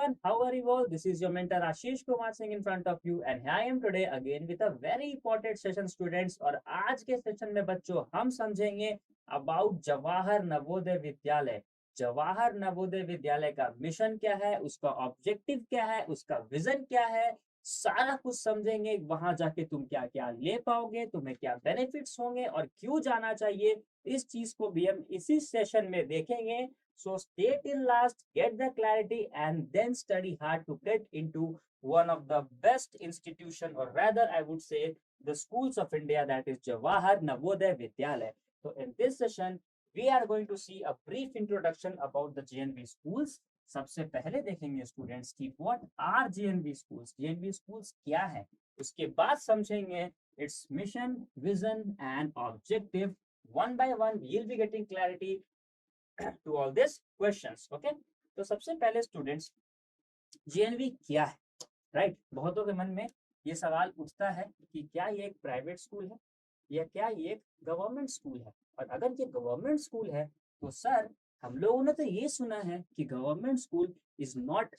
everyone, how are you all? This is your mentor Ashish Kumar Singh in front of you and I am today again with a very important session students। और आज के session में बच्चों हम समझेंगे about Jawahar Navodaya Vidyalaya. Jawahar Navodaya Vidyalaya का mission क्या है, उसका ऑब्जेक्टिव क्या है, उसका विजन क्या है, सारा कुछ समझेंगे। वहां जाके तुम क्या क्या ले पाओगे, तुम्हें क्या बेनिफिट्स होंगे और क्यों जाना चाहिए, इस चीज को भी हम इसी सेशन में देखेंगे। So stay till last, get the clarity, and then study hard to get into one of the best institution, or rather, I would say, the schools of India, that is Jawahar Navodaya Vidyalaya. So in this session, we are going to see a brief introduction about the JNV schools. सबसे पहले देखेंगे students की what are JNV schools, JNV schools क्या है। उसके बाद समझेंगे its mission, vision and objective. One by one we will be getting clarity to all these questions, okay? तो सबसे पहले स्टूडेंट्स जेएनवी क्या है, राइट? बहुतों के मन में ये सवाल उठता है कि क्या ये एक प्राइवेट स्कूल है या क्या ये एक गवर्नमेंट स्कूल है। और अगर ये गवर्नमेंट स्कूल है तो सर हम लोगों ने तो ये सुना है कि government school is not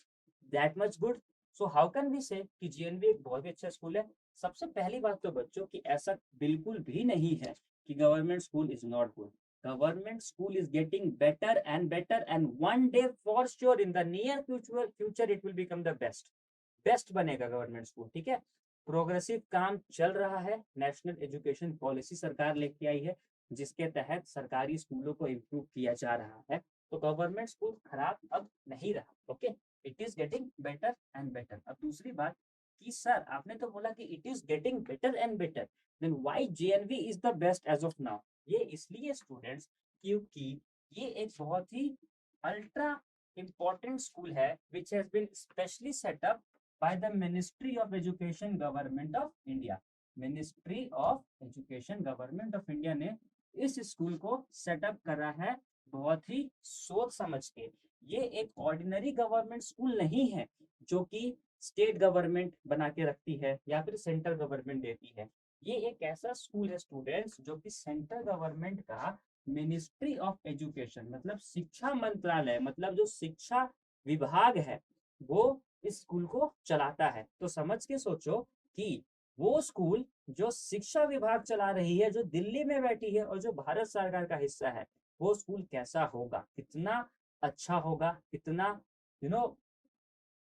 that much good, so how can we say कि जेएनवी एक बहुत ही अच्छा स्कूल है। सबसे पहली बात तो बच्चों की ऐसा बिल्कुल भी नहीं है कि government school is not good. Government school is getting better and better, and one day for sure in the near future it will become the best बनेगा गवर्नमेंट स्कूल, ठीक है। प्रोग्रेसिव काम चल रहा है, नेशनल एजुकेशन पॉलिसी सरकार लेके आई है जिसके तहत सरकारी स्कूलों को इम्प्रूव किया जा रहा है। तो गवर्नमेंट स्कूल खराब अब नहीं रहा, okay, it is getting better and better. अब दूसरी बात कि सर आपने तो बोला कि it is getting better and better, then why JNV is the best as of now. ये इसलिए स्टूडेंट्स क्योंकि ये एक बहुत ही अल्ट्रा इंपॉर्टेंट स्कूल है which has been specially set up by the ministry of education government of India. Ministry of education government of India ने इस school को सेटअप करा है बहुत ही सोच समझ के। ये एक ऑर्डिनरी गवर्नमेंट स्कूल नहीं है जो कि स्टेट गवर्नमेंट बना के रखती है या फिर सेंट्रल गवर्नमेंट देती है। ये एक ऐसा स्कूल है स्टूडेंट्स जो कि सेंट्रल गवर्नमेंट का मिनिस्ट्री ऑफ एजुकेशन मतलब शिक्षा मंत्रालय, मतलब जो शिक्षा विभाग है वो इस स्कूल को चलाता है। तो समझ के सोचो कि वो स्कूल जो शिक्षा विभाग चला रही है, जो दिल्ली में बैठी है और जो भारत सरकार का हिस्सा है, वो स्कूल कैसा होगा, कितना अच्छा होगा, कितना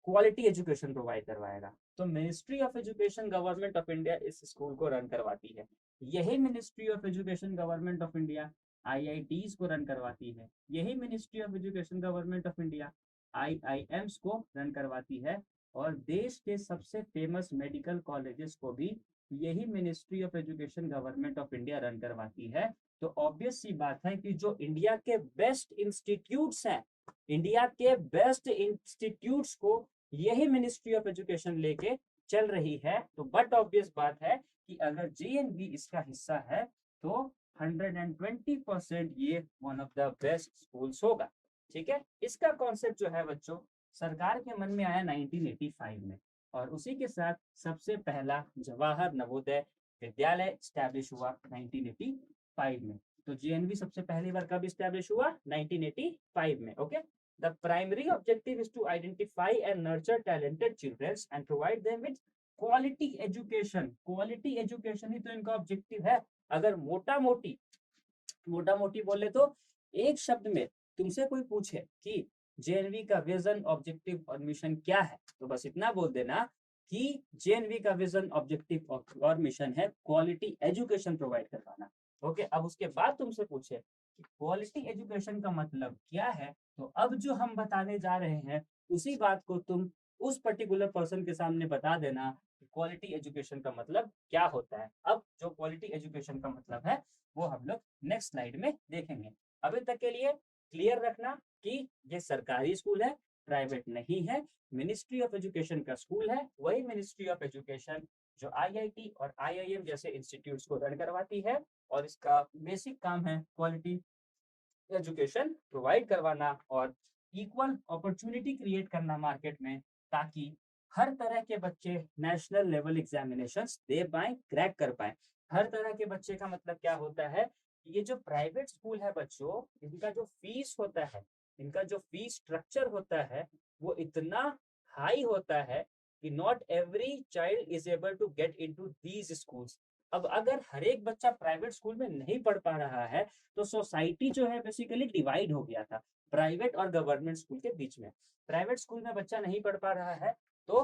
क्वालिटी एजुकेशन प्रोवाइड करवाएगा। तो ministry of education government of India इस स्कूल को रन करवाती है। यही ministry of education government of India IITs को रन करवाती है। यही ministry of education government of India IIMs को रन करवाती है। और देश के सबसे फेमस मेडिकल कॉलेजेस को भी यही ministry of education government of India run करवाती है। तो ऑब्वियस सी बात है कि जो इंडिया के बेस्ट इंस्टीट्यूट्स हैं, इंडिया के बेस्ट इंस्टीट्यूट्स को यही मिनिस्ट्री ऑफ एजुकेशन लेके चल रही है। तो बट ऑब्वियस बात है कि अगर जेएनवी इसका हिस्सा है तो 120% ये one of the best schools होगा, ठीक है। इसका कॉन्सेप्ट जो है बच्चों सरकार के मन में आया 1985 में, और उसी के साथ सबसे पहला जवाहर नवोदय विद्यालय स्टैब्लिश हुआ 1985 में। तो जेएनवी सबसे पहली बार कब स्टैब्लिश हुआ? 1985 में, okay. The primary objective is to identify and nurture talented children and provide them with quality education. Quality education ही तो इनका ऑब्जेक्टिव है। अगर मोटा मोटी बोले तो एक शब्द में तुमसे कोई पूछे कि जेएनवी का विजन, ऑब्जेक्टिव और मिशन क्या है, तो बस इतना बोल देना कि जेएनवी का विजन, ऑब्जेक्टिव और मिशन है क्वालिटी एजुकेशन प्रोवाइड करवाना, ओके। अब उसके बाद तुमसे पूछे कि क्वालिटी एजुकेशन का मतलब क्या है, तो अब जो हम बताने जा रहे हैं उसी बात को तुम उस पर्टिकुलर पर्सन के सामने बता देना कि क्वालिटी एजुकेशन का मतलब क्या होता है। अब जो क्वालिटी एजुकेशन का मतलब है वो हम लोग नेक्स्ट स्लाइड में देखेंगे। अभी तक के लिए क्लियर रखना कि ये सरकारी स्कूल है, प्राइवेट नहीं है, मिनिस्ट्री ऑफ एजुकेशन का स्कूल है। वही मिनिस्ट्री ऑफ एजुकेशन जो आईआईटी और आईआईएम जैसे इंस्टीट्यूट्स को रन करवाती है, और इसका बेसिक काम है क्वालिटी एजुकेशन प्रोवाइड करवाना और इक्वल अपॉर्चुनिटी क्रिएट करना मार्केट में, ताकि हर तरह के बच्चे नेशनल लेवल एग्जामिनेशंस दे पाए, क्रैक कर पाए। हर तरह के बच्चे का मतलब क्या होता है? ये जो प्राइवेट स्कूल है बच्चों, इनका जो फीस होता है, इनका जो फीस स्ट्रक्चर होता है वो इतना हाई होता है कि not every child is able to get into these schools. अब अगर हर एक बच्चा प्राइवेट स्कूल में नहीं पढ़ पा रहा है तो सोसाइटी जो है बेसिकली डिवाइड हो गया था प्राइवेट और गवर्नमेंट स्कूल के बीच में। प्राइवेट स्कूल में बच्चा नहीं पढ़ पा रहा है तो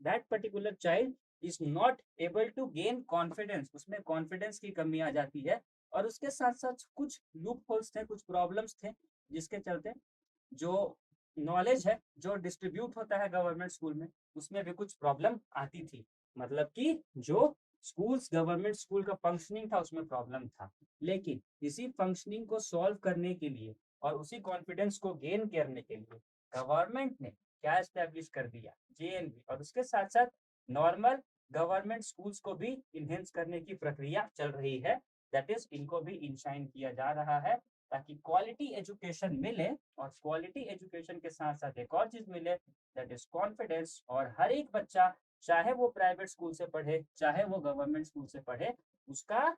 that particular child is not able to gain confidence, उसमें कॉन्फिडेंस की कमी आ जाती है। और उसके साथ साथ कुछ लूप होल्स थे, कुछ प्रॉब्लम्स थे, जिसके चलते जो नॉलेज है जो डिस्ट्रीब्यूट होता है गवर्नमेंट स्कूल में, उसमें भी कुछ प्रॉब्लम आती थी। मतलब कि जो स्कूल्स गवर्नमेंट स्कूल का फंक्शनिंग था उसमें प्रॉब्लम था। लेकिन इसी फंक्शनिंग को सॉल्व करने के लिए और उसी कॉन्फिडेंस को गेन करने के लिए गवर्नमेंट ने क्या एस्टेब्लिश कर दिया, जेएनवी। और उसके साथ साथ नॉर्मल गवर्नमेंट स्कूल्स को भी इनहेंस करने की प्रक्रिया चल रही है, दैट इज इनको भी इंशाइन किया जा रहा है ताकि क्वालिटी एजुकेशन मिले। और क्वालिटी एजुकेशन के साथ साथ एक और चीज मिले, दैट इज कॉन्फिडेंस। और हर एक बच्चा चाहे वो प्राइवेट स्कूल से पढ़े चाहे वो गवर्नमेंट स्कूल से पढ़े, उसका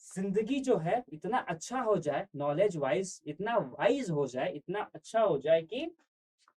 जिंदगी जो है इतना अच्छा हो जाए, नॉलेज वाइज इतना वाइज हो जाए, इतना अच्छा हो जाए कि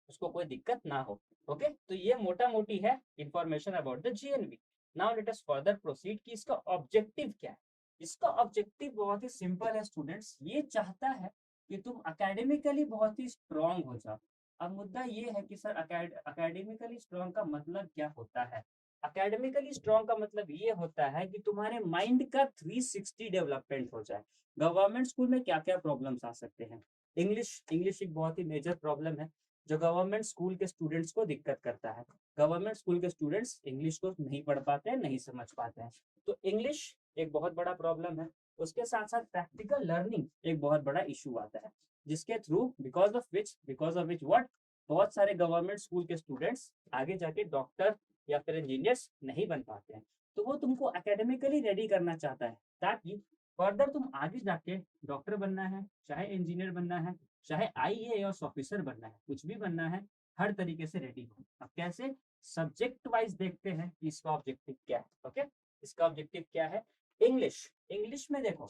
उसको कोई दिक्कत ना हो। ओके, तो ये मोटा मोटी है information about the GNV. Now let us further proceed कि इसका ऑब्जेक्टिव क्या है। इसका ऑब्जेक्टिव बहुत ही सिंपल है स्टूडेंट्स, ये चाहता है कि तुम अकेडमिकली बहुत ही स्ट्रांग हो जाओ। अब मुद्दा ये है कि सर अकेडमिकली स्ट्रांग का मतलब क्या होता है। अकेडमिकली स्ट्रांग का मतलब ये होता है कि तुम्हारे माइंड का 360 डेवलपमेंट हो जाए। गवर्नमेंट स्कूल में क्या क्या प्रॉब्लम्स आ सकते हैं। इंग्लिश इंग्लिश एक बहुत ही मेजर प्रॉब्लम है जो गवर्नमेंट स्कूल के स्टूडेंट्स को दिक्कत करता है। गवर्नमेंट स्कूल के स्टूडेंट्स इंग्लिश को नहीं पढ़ पाते हैं, नहीं समझ पाते हैं, तो इंग्लिश एक बहुत बड़ा प्रॉब्लम है। उसके साथ साथ प्रैक्टिकल लर्निंग एक बहुत बड़ा इशू आता है, जिसके through because of which what बहुत सारे गवर्नमेंट स्कूल के स्टूडेंट्स आगे जाके डॉक्टर या फिर इंजीनियर्स नहीं बन पाते हैं। तो वो तुमको एकेडमिकली रेडी करना चाहता है ताकि फर्दर तुम आगे जाके डॉक्टर बनना है, चाहे इंजीनियर बनना है, चाहे आईएएस ऑफिसर बनना है, कुछ भी बनना है, हर तरीके से रेडी हो। अब कैसे, सब्जेक्ट वाइज देखते हैं कि इसका ऑब्जेक्टिव क्या है। ओके, इसका ऑब्जेक्टिव क्या है। इंग्लिश इंग्लिश में देखो,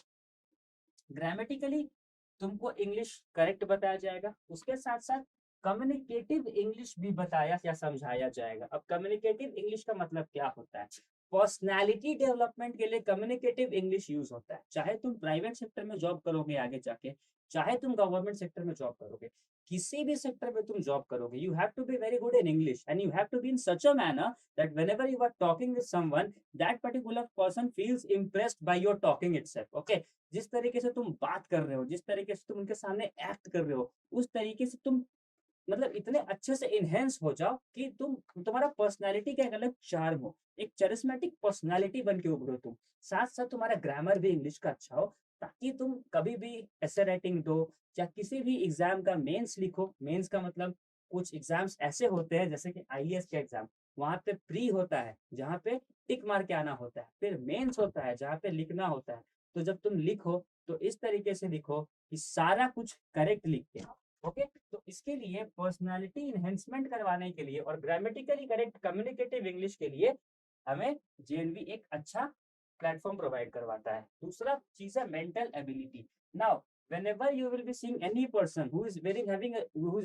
ग्रामेटिकली तुमको इंग्लिश करेक्ट बताया जाएगा, उसके साथ साथ कम्युनिकेटिव इंग्लिश भी बताया या समझाया जाएगा। अब कम्युनिकेटिव इंग्लिश का मतलब क्या होता है। पर्सनालिटी डेवलपमेंट के लिए कम्युनिकेटिव इंग्लिश यूज होता है, चाहे तुम प्राइवेट सेक्टर में जॉब करोगे आगे जाके, चाहे तुम गवर्नमेंट सेक्टर में जॉब करोगे, किसी भी सेक्टर में तुम जॉब करोगे, you have to be very good in English and you have to be in such a manner that whenever you are talking with someone, that particular person feels impressed by your talking itself. Okay, जिस तरीके से तुम बात कर रहे हो, जिस तरीके से तुम उनके सामने एक्ट कर रहे हो, उस तरीके से तुम मतलब इतने अच्छे से इनहेंस हो जाओ कि तुम्हारा पर्सनालिटी का एक अलग चार्म हो, एक चरिस्मेटिक पर्सनालिटी बन के उभरो तुम। साथ साथ तुम्हारा ग्रामर भी इंग्लिश का अच्छा हो, ताकि तुम कभी भी ऐसे राइटिंग दो या किसी भी एग्जाम का मेंस लिखो। मेंस का मतलब कुछ एग्जाम्स ऐसे होते हैं जैसे कि आईएएस के एग्जाम, वहां पे प्री होता है जहाँ पे टिक मार के आना होता है, फिर मेंस होता है जहाँ पे लिखना होता है। तो जब तुम लिखो तो इस तरीके से लिखो कि सारा कुछ करेक्ट लिख के। ओके, तो इसके लिए पर्सनालिटी इन्हेंसमेंट करवाने के लिए और ग्रामेटिकली करेक्ट कम्युनिकेटिव इंग्लिश के लिए हमें जेएनवी एक अच्छा प्लेटफॉर्म प्रोवाइड करवाता है। दूसरा चीज है mental ability. Now whenever you will be seeing any person who is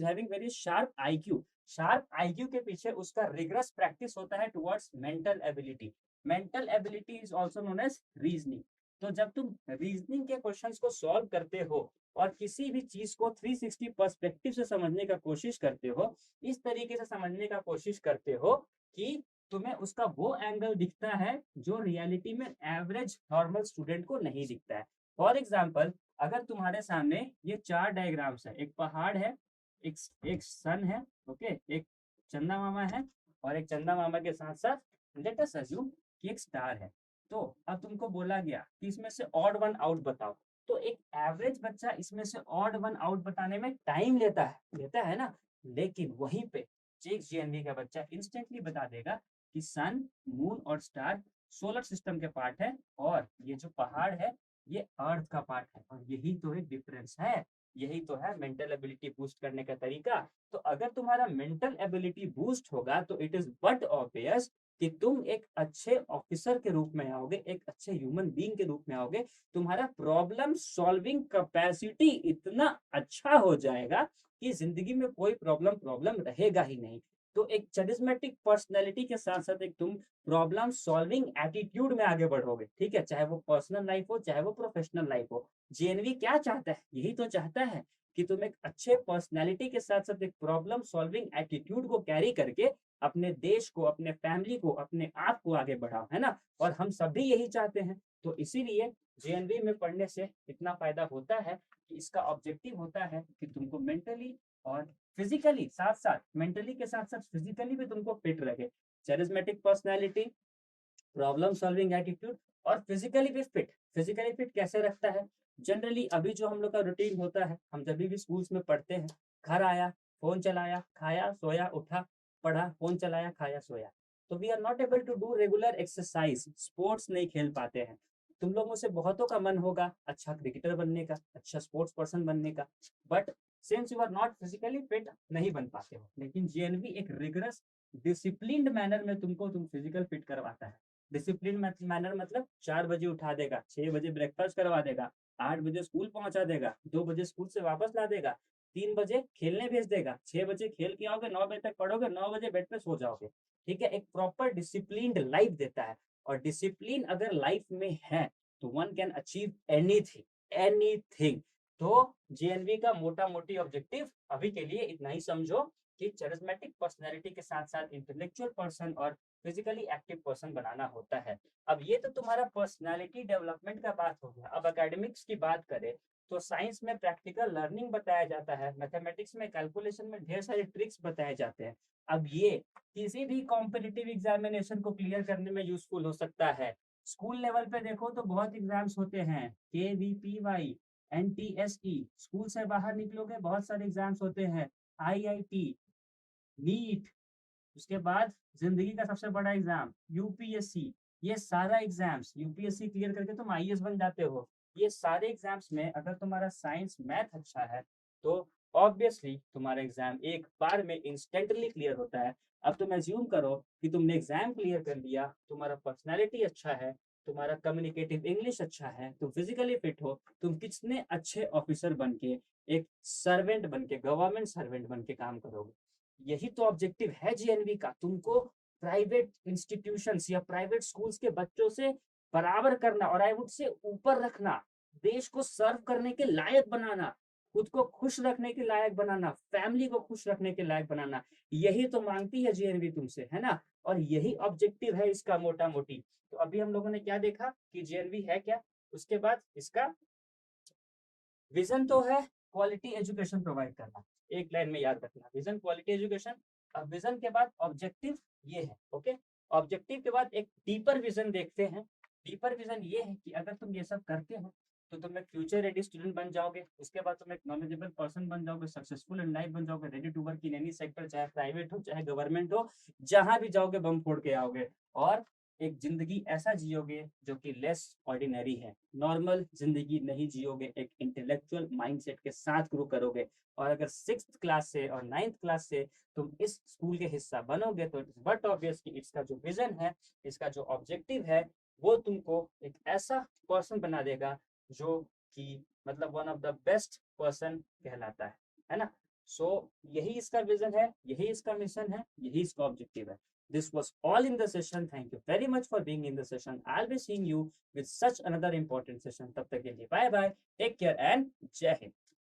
having very sharp IQ के पीछे उसका रिगरस प्रैक्टिस होता है towards mental ability. Mental ability is also known as reasoning. तो जब तुम रीजनिंग के क्वेश्चंस को सॉल्व करते हो और किसी भी चीज को 360 पर्सपेक्टिव से समझने का कोशिश करते हो, इस तरीके से समझने का कोशिश करते हो कि तुम्हें उसका वो एंगल दिखता है जो रियलिटी में एवरेज नॉर्मल स्टूडेंट को नहीं दिखता है। फॉर एग्जाम्पल, अगर तुम्हारे सामने ये 4 डायग्राम्स है, एक पहाड़ है, एक एक सन है, ओके, एक चंदा मामा है, और एक चंदा मामा के साथ साथ लेट अस अज्यूम कि एक स्टार है। तो अब तुमको बोला गया कि इसमें से ऑड वन आउट बताओ। तो एक एवरेज बच्चा इसमें से ऑड वन आउट बताने में टाइम लेता है ना। लेकिन वहीं पे जेक्स जीएनवी का बच्चा इंस्टेंटली बता देगा कि सन, मून और स्टार सोलर सिस्टम के पार्ट है, और ये जो पहाड़ है ये अर्थ का पार्ट है। और यही तो एक डिफरेंस है, यही तो है मेंटल एबिलिटी बूस्ट करने का तरीका। तो अगर तुम्हारा मेंटल एबिलिटी बूस्ट होगा तो इट इज बट ऑब्वियस कि तुम एक अच्छे ऑफिसर के रूप में आओगे, एक अच्छे ह्यूमन बीइंग के रूप में आओगे। तुम्हारा प्रॉब्लम सॉल्विंग कैपेसिटी इतना अच्छा हो जाएगा कि जिंदगी में कोई प्रॉब्लम प्रॉब्लम रहेगा ही नहीं। तो एक चरिस्मेटिक पर्सनैलिटी के साथ साथ एक तुम प्रॉब्लम सॉल्विंग एटीट्यूड में आगे बढ़ोगे, ठीक है, चाहे वो पर्सनल लाइफ हो चाहे वो प्रोफेशनल लाइफ हो। जेएनवी क्या चाहता है, यही तो चाहता है कि तुम एक अच्छे पर्सनैलिटी के साथ साथ एक प्रॉब्लम सॉल्विंग एटीट्यूड को कैरी करके अपने देश को, अपने फैमिली को, अपने आप को आगे बढ़ाओ, है ना। और हम सभी यही चाहते हैं। तो इसीलिए जेएनवी में पढ़ने से इतना फायदा होता है कि इसका ऑब्जेक्टिव होता है कि तुमको मेंटली और फिजिकली, साथ साथ मेंटली के साथ साथ फिजिकली भी तुमको फिट रखे। चैरिज्मेटिक पर्सनैलिटी, प्रॉब्लम सॉल्विंग एटीट्यूड और फिजिकली भी फिट। फिजिकली फिट कैसे रखता है, जनरली अभी जो हम लोग का रूटीन होता है, हम जब भी स्कूल्स में पढ़ते हैं, घर आया, फोन चलाया, खाया, सोया, उठा, पढ़ा, फोन चलाया, खाया, सोया। तो we are not able to do regular exercise, sports नहीं खेल पाते हैं। तुम लोगों से बहुतों का मन होगा अच्छा क्रिकेटर बनने का, अच्छा स्पोर्ट्स पर्सन बनने का, but since you are not physically fit नहीं बन पाते हो। लेकिन जीएनवी एक रिगरस डिसिप्लिन्ड मैनर में तुमको तुम फिजिकल फिट करवाता है। डिसिप्लिन मैनर मतलब 4 बजे उठा देगा, 6 बजे ब्रेकफास्ट करवा देगा, 8 बजे स्कूल पहुंचा देगा, 2 बजे स्कूल से वापस ला देगा, 3 बजे खेलने भेज देगा, 6 बजे खेल के आओगे, 9 बजे तक पढ़ोगे, 9 बजे बेड पे सो जाओगे। ठीक है, एक प्रॉपर डिसिप्लिन्ड लाइफ देता है। और डिसिप्लिन अगर लाइफ में है तो one can achieve anything, anything. तो जेएनवी का मोटा मोटी ऑब्जेक्टिव अभी के लिए इतना ही समझो कि चरिस्मेटिक पर्सनैलिटी के साथ साथ इंटेलेक्चुअल पर्सन और फिजिकली एक्टिव पर्सन बनाना होता है। अब ये तो तुम्हारा पर्सनालिटी डेवलपमेंट का बात हो गया। अब एकेडमिक्स की बात करें तो साइंस में प्रैक्टिकल लर्निंग बताया जाता है, मैथमेटिक्स में कैलकुलेशन में ढेर सारे ट्रिक्स बताए जाते हैं। अब ये किसी भी कॉम्पिटिटिव एग्जामिनेशन को क्लियर करने में यूजफुल हो सकता है। स्कूल लेवल पे देखो तो बहुत एग्जाम्स होते हैं, KVPY, NTSE। स्कूल से बाहर निकलोगे बहुत सारे एग्जाम्स होते हैं, IIT, नीट, उसके बाद जिंदगी का सबसे बड़ा एग्जाम यूपीएससी। ये सारा एग्जाम्स, यूपीएससी क्लियर करके तुम आईएएस बन जाते हो। ये सारे एग्जाम्स में अगर तुम्हारा साइंस मैथ अच्छा है तो ऑब्वियसली तुम्हारा एग्जाम एक बार में इंस्टेंटली क्लियर होता है। अब तुम एज्यूम करो कि तुमने एग्जाम क्लियर कर लिया, तुम्हारा पर्सनैलिटी अच्छा है, तुम्हारा कम्युनिकेटिव इंग्लिश अच्छा है, तुम फिजिकली फिट हो, तुम कितने अच्छे ऑफिसर बन के, एक सर्वेंट बन के, गवर्नमेंट सर्वेंट बन के काम करोगे। यही तो ऑब्जेक्टिव है जीएनवी का, तुमको प्राइवेट इंस्टीट्यूशंस या प्राइवेट स्कूल्स के बच्चों से बराबर करना और आई वुड से ऊपर रखना, देश को सर्व करने के लायक बनाना, खुद को खुश रखने के लायक बनाना, फैमिली को खुश रखने के लायक बनाना। यही तो मांगती है जीएनवी तुमसे, है ना। और यही ऑब्जेक्टिव है इसका मोटा मोटी। तो अभी हम लोगों ने क्या देखा कि जीएनवी है क्या, उसके बाद इसका विजन तो है क्वालिटी एजुकेशन प्रोवाइड करना, एक लाइन में याद रखना, विजन क्वालिटी एजुकेशन। अब विजन के बाद ऑब्जेक्टिव ये है, ओके। ऑब्जेक्टिव के बाद एक डीपर विजन देखते हैं। डीपर विजन ये है कि अगर तुम ये सब करते हो तो तुम एक फ्यूचर रेडी स्टूडेंट बन जाओगे, उसके बाद तुम एक नॉलेजेबल पर्सन बन जाओगे, सक्सेसफुल इन लाइफ बन जाओगे, ready to work in any sector, चाहे प्राइवेट हो चाहे गवर्नमेंट हो, जहां भी जाओगे बम फोड़ के आओगे। और एक जिंदगी ऐसा जियोगे जो कि लेस ऑर्डिनरी है, नॉर्मल जिंदगी नहीं जियोगे, एक इंटेलेक्चुअल माइंडसेट के साथ ग्रो करोगे। और अगर 6th क्लास से और 9th क्लास से तुम इस स्कूल के हिस्सा बनोगे तो बट ऑब्वियस कि इसका जो विजन है, इसका जो ऑब्जेक्टिव है, वो तुमको एक ऐसा पर्सन बना देगा जो कि मतलब one of the best person कहलाता है ना। सो यही इसका विजन है, यही इसका मिशन है, यही इसका ऑब्जेक्टिव है। This was all in the session. Thank you very much for being in the session. I'll be seeing you with such another important session. तब तक के लिए bye bye. Take care and जय हिंद.